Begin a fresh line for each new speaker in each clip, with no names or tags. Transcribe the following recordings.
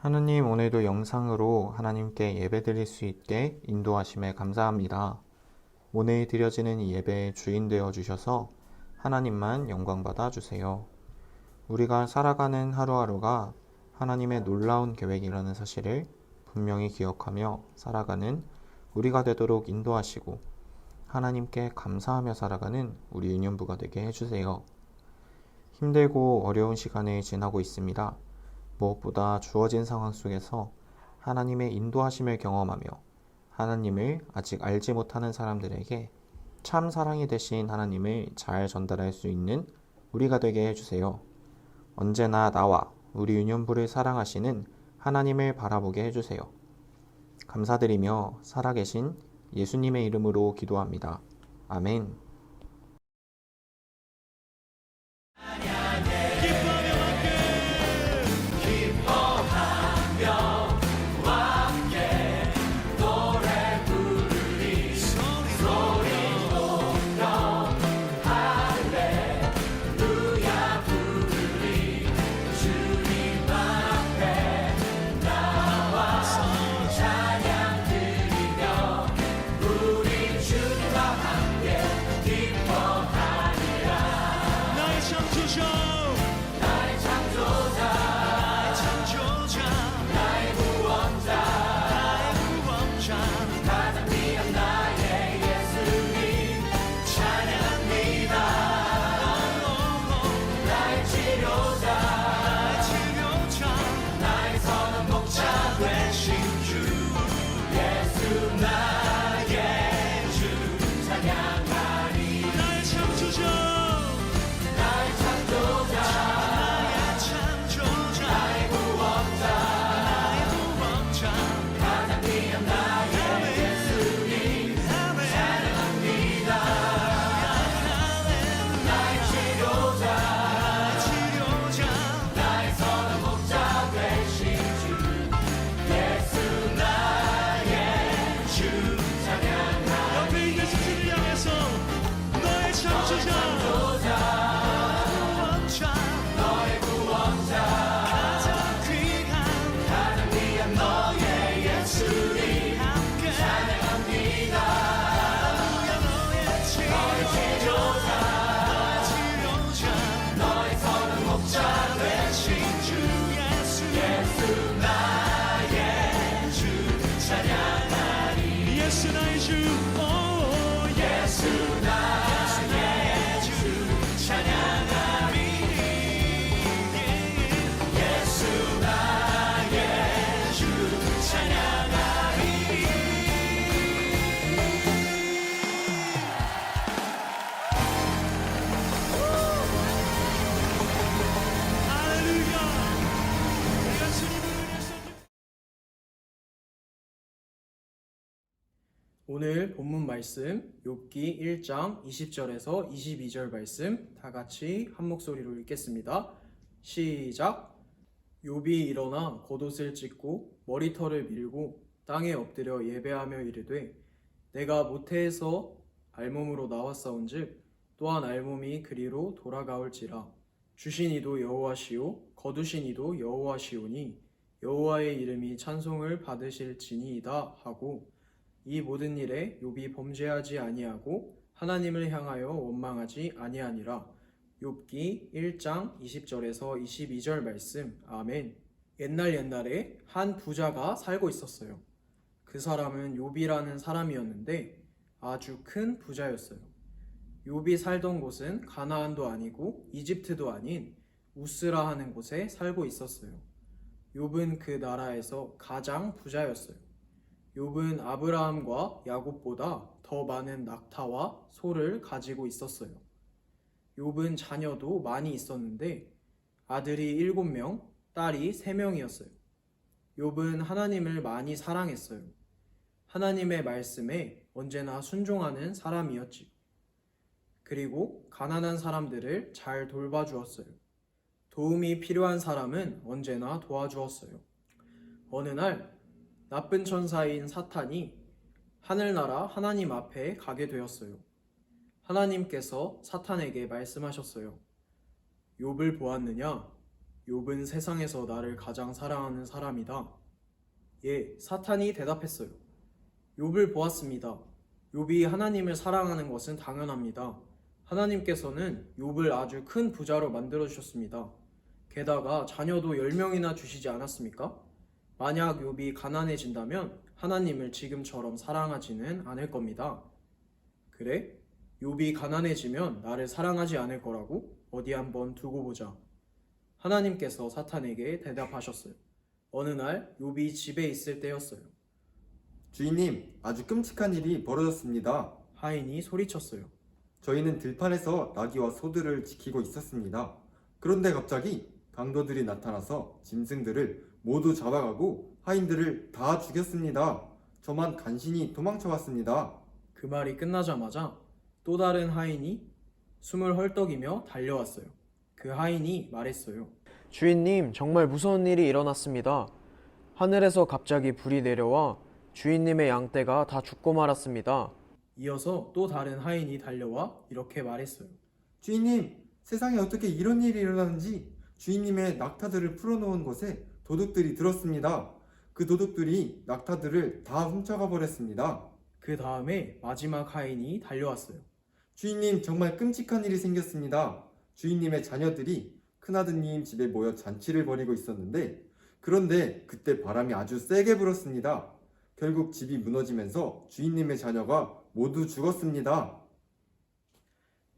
하느님, 오늘도 영상으로 하나님께 예배드릴 수 있게 인도하심에 감사합니다. 오늘 드려지는 이 예배의 주인 되어 주셔서 하나님만 영광 받아 주세요. 우리가 살아가는 하루하루가 하나님의 놀라운 계획이라는 사실을 분명히 기억하며 살아가는 우리가 되도록 인도하시고 하나님께 감사하며 살아가는 우리 유년부가 되게 해주세요. 힘들고 어려운 시간을 지나고 있습니다. 무엇보다 주어진 상황 속에서 하나님의 인도하심을 경험하며 하나님을 아직 알지 못하는 사람들에게 참 사랑이 되신 하나님을 잘 전달할 수 있는 우리가 되게 해주세요. 언제나 나와 우리 유년부를 사랑하시는 하나님을 바라보게 해주세요. 감사드리며 살아계신 예수님의 이름으로 기도합니다. 아멘.
오늘 본문 말씀 욥기 1장 20절에서 22절 말씀 다 같이 한 목소리로 읽겠습니다. 시작. 욥이 일어나 겉옷을 찢고 머리털을 밀고 땅에 엎드려 예배하며 이르되 내가 모태에서 알몸으로 나왔사온즉 또한 알몸이 그리로 돌아가올지라. 주신 이도 여호와시오 거두신 이도 여호와시오니 여호와의 이름이 찬송을 받으실지니이다 하고 이 모든 일에 욥이 범죄하지 아니하고 하나님을 향하여 원망하지 아니하니라. 욥기 1장 20절에서 22절 말씀. 아멘. 옛날에 한 부자가 살고 있었어요. 그 사람은 욥이라는 사람이었는데 아주 큰 부자였어요. 욥이 살던 곳은 가나안도 아니고 이집트도 아닌 우스라 하는 곳에 살고 있었어요. 욥은 그 나라에서 가장 부자였어요. 욥은 아브라함과 야곱보다 더 많은 낙타와 소를 가지고 있었어요. 욥은 자녀도 많이 있었는데 아들이 7명, 딸이 3명이었어요. 욥은 하나님을 많이 사랑했어요. 하나님의 말씀에 언제나 순종하는 사람이었지. 그리고 가난한 사람들을 잘 돌봐주었어요. 도움이 필요한 사람은 언제나 도와주었어요. 어느 날 나쁜 천사인 사탄이 하늘나라 하나님 앞에 가게 되었어요. 하나님께서 사탄에게 말씀하셨어요. 욥을 보았느냐? 욥은 세상에서 나를 가장 사랑하는 사람이다. 예, 사탄이 대답했어요. 욥을 보았습니다. 욥이 하나님을 사랑하는 것은 당연합니다. 하나님께서는 욥을 아주 큰 부자로 만들어 주셨습니다. 게다가 자녀도 10명이나 주시지 않았습니까? 만약 욥이 가난해진다면 하나님을 지금처럼 사랑하지는 않을 겁니다. 그래? 욥이 가난해지면 나를 사랑하지 않을 거라고? 어디 한번 두고 보자. 하나님께서 사탄에게 대답하셨어요. 어느 날 욥이 집에 있을 때였어요.
주인님, 아주 끔찍한 일이 벌어졌습니다.
하인이 소리쳤어요.
저희는 들판에서 나귀와 소들을 지키고 있었습니다. 그런데 갑자기 강도들이 나타나서 짐승들을 모두 잡아가고 하인들을 다 죽였습니다. 저만 간신히 도망쳐 왔습니다.
그 말이 끝나자마자 또 다른 하인이 숨을 헐떡이며 달려왔어요. 그 하인이 말했어요.
주인님, 정말 무서운 일이 일어났습니다. 하늘에서 갑자기 불이 내려와 주인님의 양떼가 다 죽고 말았습니다.
이어서 또 다른 하인이 달려와 이렇게 말했어요.
주인님, 세상에 어떻게 이런 일이 일어나는지 주인님의 낙타들을 풀어놓은 곳에 도둑들이 들었습니다. 그 도둑들이 낙타들을 다 훔쳐가 버렸습니다.
그 다음에 마지막 하인이 달려왔어요.
주인님, 정말 끔찍한 일이 생겼습니다. 주인님의 자녀들이 큰아드님 집에 모여 잔치를 벌이고 있었는데 그런데 그때 바람이 아주 세게 불었습니다. 결국 집이 무너지면서 주인님의 자녀가 모두 죽었습니다.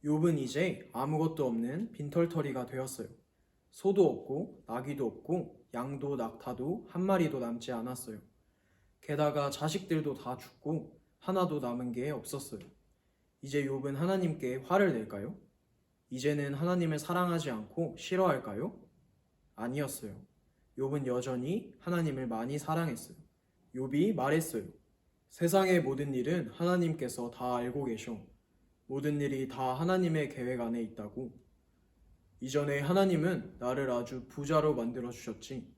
욥은 이제 아무것도 없는 빈털터리가 되었어요. 소도 없고 나귀도 없고 양도 낙타도 한 마리도 남지 않았어요. 게다가 자식들도 다 죽고 하나도 남은 게 없었어요. 이제 욥은 하나님께 화를 낼까요? 이제는 하나님을 사랑하지 않고 싫어할까요? 아니었어요. 욥은 여전히 하나님을 많이 사랑했어요. 욥이 말했어요. 세상의 모든 일은 하나님께서 다 알고 계셔. 모든 일이 다 하나님의 계획 안에 있다고. 이전에 하나님은 나를 아주 부자로 만들어 주셨지.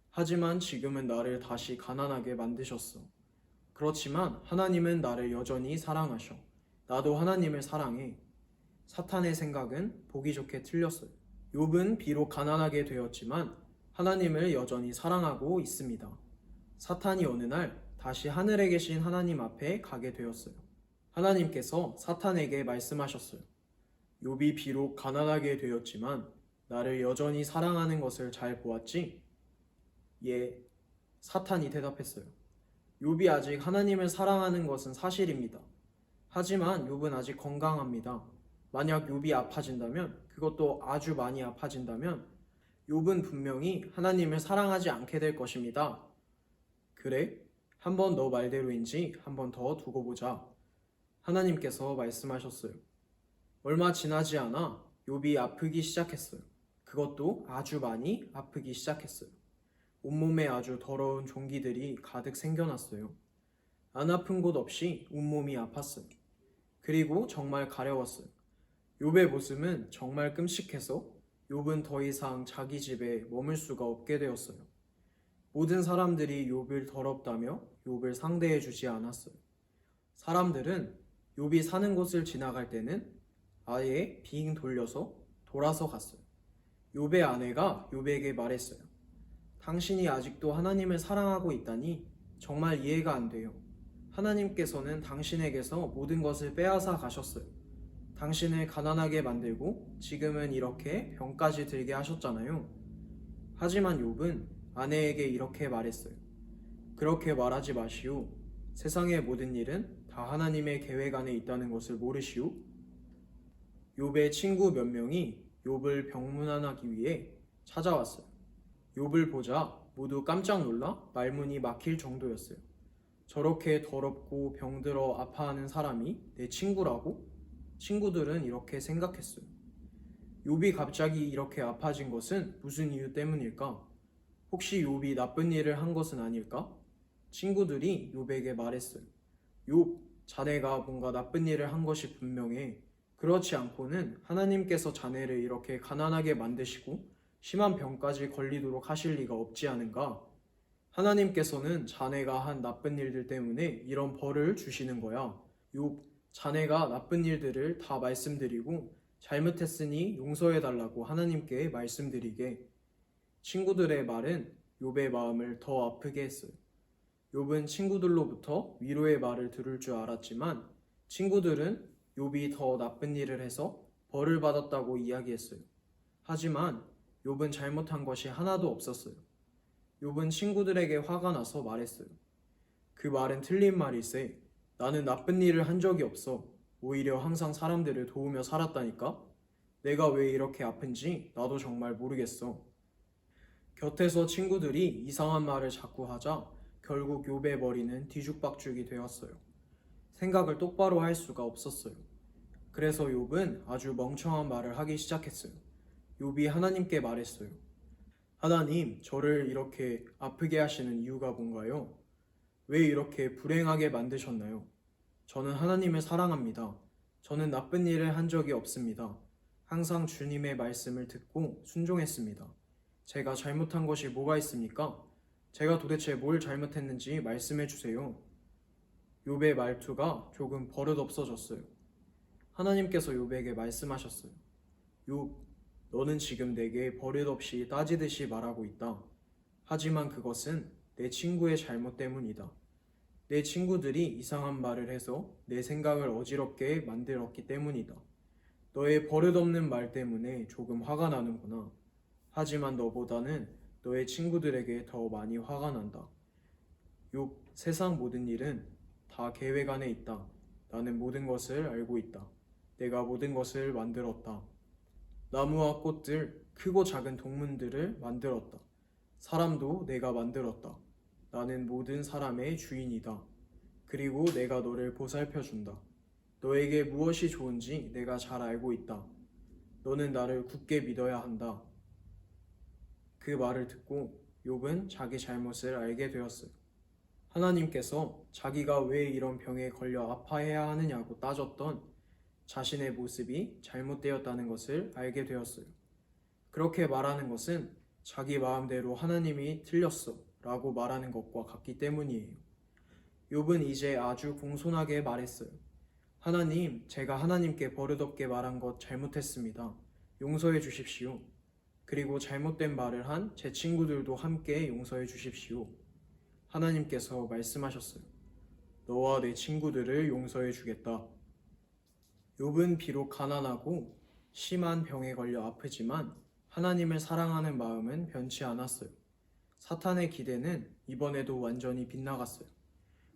하지만 지금은 나를 다시 가난하게 만드셨어. 그렇지만 하나님은 나를 여전히 사랑하셔. 나도 하나님을 사랑해. 사탄의 생각은 보기 좋게 틀렸어요. 욥은 비록 가난하게 되었지만 하나님을 여전히 사랑하고 있습니다. 사탄이 어느 날 다시 하늘에 계신 하나님 앞에 가게 되었어요. 하나님께서 사탄에게 말씀하셨어요. 욥이 비록 가난하게 되었지만 나를 여전히 사랑하는 것을 잘 보았지? 예, 사탄이 대답했어요. 욥이 아직 하나님을 사랑하는 것은 사실입니다. 하지만 욥은 아직 건강합니다. 만약 욥이 아파진다면, 그것도 아주 많이 아파진다면 욥은 분명히 하나님을 사랑하지 않게 될 것입니다. 그래? 한번 너 말대로인지 한번 더 두고 보자. 하나님께서 말씀하셨어요. 얼마 지나지 않아 욥이 아프기 시작했어요. 그것도 아주 많이 아프기 시작했어요. 온몸에 아주 더러운 종기들이 가득 생겨났어요. 안 아픈 곳 없이 온몸이 아팠어요. 그리고 정말 가려웠어요. 욥의 모습은 정말 끔찍해서 욥은 더 이상 자기 집에 머물 수가 없게 되었어요. 모든 사람들이 욥을 더럽다며 욥을 상대해 주지 않았어요. 사람들은 욥이 사는 곳을 지나갈 때는 아예 빙 돌려서 돌아서 갔어요. 욥의 아내가 욥에게 말했어요. 당신이 아직도 하나님을 사랑하고 있다니 정말 이해가 안 돼요. 하나님께서는 당신에게서 모든 것을 빼앗아 가셨어요. 당신을 가난하게 만들고 지금은 이렇게 병까지 들게 하셨잖아요. 하지만 욥은 아내에게 이렇게 말했어요. 그렇게 말하지 마시오. 세상의 모든 일은 다 하나님의 계획 안에 있다는 것을 모르시오? 욥의 친구 몇 명이 욥을 병문안하기 위해 찾아왔어요. 욥을 보자 모두 깜짝 놀라 말문이 막힐 정도였어요. 저렇게 더럽고 병들어 아파하는 사람이 내 친구라고? 친구들은 이렇게 생각했어요. 욥이 갑자기 이렇게 아파진 것은 무슨 이유 때문일까? 혹시 욥이 나쁜 일을 한 것은 아닐까? 친구들이 욥에게 말했어요. 욥, 자네가 뭔가 나쁜 일을 한 것이 분명해. 그렇지 않고는 하나님께서 자네를 이렇게 가난하게 만드시고 심한 병까지 걸리도록 하실 리가 없지 않은가? 하나님께서는 자네가 한 나쁜 일들 때문에 이런 벌을 주시는 거야. 욥, 자네가 나쁜 일들을 다 말씀드리고 잘못했으니 용서해달라고 하나님께 말씀드리게. 친구들의 말은 욥의 마음을 더 아프게 했어요. 욥은 친구들로부터 위로의 말을 들을 줄 알았지만 친구들은 욥이 더 나쁜 일을 해서 벌을 받았다고 이야기했어요. 하지만 욥은 잘못한 것이 하나도 없었어요. 욥은 친구들에게 화가 나서 말했어요. 그 말은 틀린 말일세. 나는 나쁜 일을 한 적이 없어. 오히려 항상 사람들을 도우며 살았다니까? 내가 왜 이렇게 아픈지 나도 정말 모르겠어. 곁에서 친구들이 이상한 말을 자꾸 하자 결국 욥의 머리는 뒤죽박죽이 되었어요. 생각을 똑바로 할 수가 없었어요. 그래서 욥은 아주 멍청한 말을 하기 시작했어요. 욥이 하나님께 말했어요. 하나님, 저를 이렇게 아프게 하시는 이유가 뭔가요? 왜 이렇게 불행하게 만드셨나요? 저는 하나님을 사랑합니다. 저는 나쁜 일을 한 적이 없습니다. 항상 주님의 말씀을 듣고 순종했습니다. 제가 잘못한 것이 뭐가 있습니까? 제가 도대체 뭘 잘못했는지 말씀해 주세요. 욥의 말투가 조금 버릇없어졌어요. 하나님께서 욥에게 말씀하셨어요. 욥, 너는 지금 내게 버릇없이 따지듯이 말하고 있다. 하지만 그것은 내 친구의 잘못 때문이다. 내 친구들이 이상한 말을 해서 내 생각을 어지럽게 만들었기 때문이다. 너의 버릇없는 말 때문에 조금 화가 나는구나. 하지만 너보다는 너의 친구들에게 더 많이 화가 난다. 욥, 세상 모든 일은 다 계획 안에 있다. 나는 모든 것을 알고 있다. 내가 모든 것을 만들었다. 나무와 꽃들, 크고 작은 동물들을 만들었다. 사람도 내가 만들었다. 나는 모든 사람의 주인이다. 그리고 내가 너를 보살펴준다. 너에게 무엇이 좋은지 내가 잘 알고 있다. 너는 나를 굳게 믿어야 한다. 그 말을 듣고 욥은 자기 잘못을 알게 되었어요. 하나님께서 자기가 왜 이런 병에 걸려 아파해야 하느냐고 따졌던 자신의 모습이 잘못되었다는 것을 알게 되었어요. 그렇게 말하는 것은 자기 마음대로 하나님이 틀렸어 라고 말하는 것과 같기 때문이에요. 욥은 이제 아주 공손하게 말했어요. 하나님, 제가 하나님께 버릇없게 말한 것 잘못했습니다. 용서해 주십시오. 그리고 잘못된 말을 한 제 친구들도 함께 용서해 주십시오. 하나님께서 말씀하셨어요. 너와 내 친구들을 용서해 주겠다. 욥은 비록 가난하고 심한 병에 걸려 아프지만 하나님을 사랑하는 마음은 변치 않았어요. 사탄의 기대는 이번에도 완전히 빗나갔어요.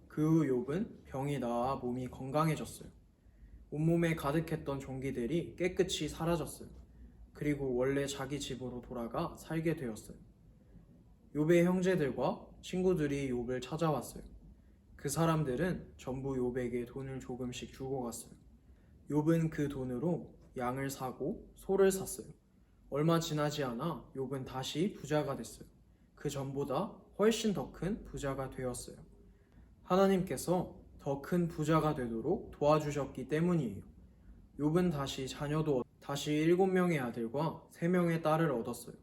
그 후 욥은 병이 나아 몸이 건강해졌어요. 온몸에 가득했던 종기들이 깨끗이 사라졌어요. 그리고 원래 자기 집으로 돌아가 살게 되었어요. 욥의 형제들과 친구들이 욥을 찾아왔어요. 그 사람들은 전부 욥에게 돈을 조금씩 주고 갔어요. 욥은 그 돈으로 양을 사고 소를 샀어요. 얼마 지나지 않아 욥은 다시 부자가 됐어요. 그 전보다 훨씬 더 큰 부자가 되었어요. 하나님께서 더 큰 부자가 되도록 도와주셨기 때문이에요. 욥은 다시 7명의 아들과 3명의 딸을 얻었어요.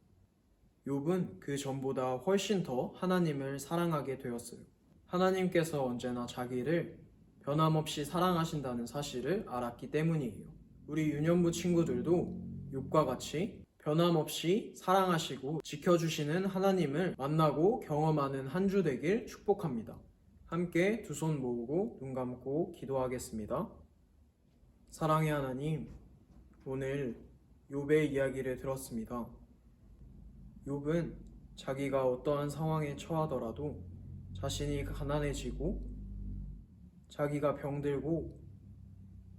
욥은 그 전보다 훨씬 더 하나님을 사랑하게 되었어요. 하나님께서 언제나 자기를 변함없이 사랑하신다는 사실을 알았기 때문이에요. 우리 유년부 친구들도 욥과 같이 변함없이 사랑하시고 지켜주시는 하나님을 만나고 경험하는 한 주 되길 축복합니다. 함께 두 손 모으고 눈 감고 기도하겠습니다. 사랑의 하나님, 오늘 욥의 이야기를 들었습니다. 욥은 자기가 어떠한 상황에 처하더라도 자신이 가난해지고 자기가 병들고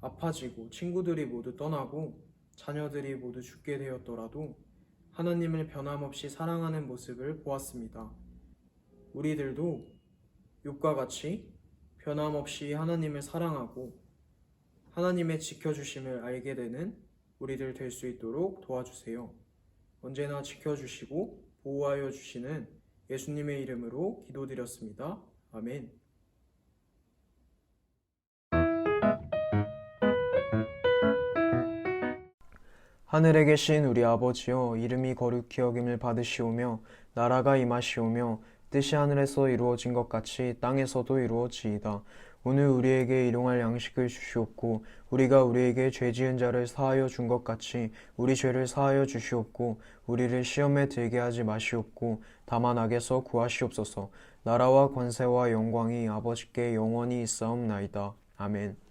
아파지고 친구들이 모두 떠나고 자녀들이 모두 죽게 되었더라도 하나님을 변함없이 사랑하는 모습을 보았습니다. 우리들도 욥과 같이 변함없이 하나님을 사랑하고 하나님의 지켜주심을 알게 되는 우리들 될 수 있도록 도와주세요. 언제나 지켜주시고 보호하여 주시는 예수님의 이름으로 기도드렸습니다. 아멘.
하늘에 계신 우리 아버지여, 이름이 거룩히 여김을 받으시오며 나라가 임하시오며 뜻이 하늘에서 이루어진 것 같이 땅에서도 이루어지이다. 오늘 우리에게 일용할 양식을 주시옵고 우리가 우리에게 죄 지은 자를 사하여 준 것 같이 우리 죄를 사하여 주시옵고 우리를 시험에 들게 하지 마시옵고 다만 악에서 구하시옵소서. 나라와 권세와 영광이 아버지께 영원히 있사옵나이다. 아멘.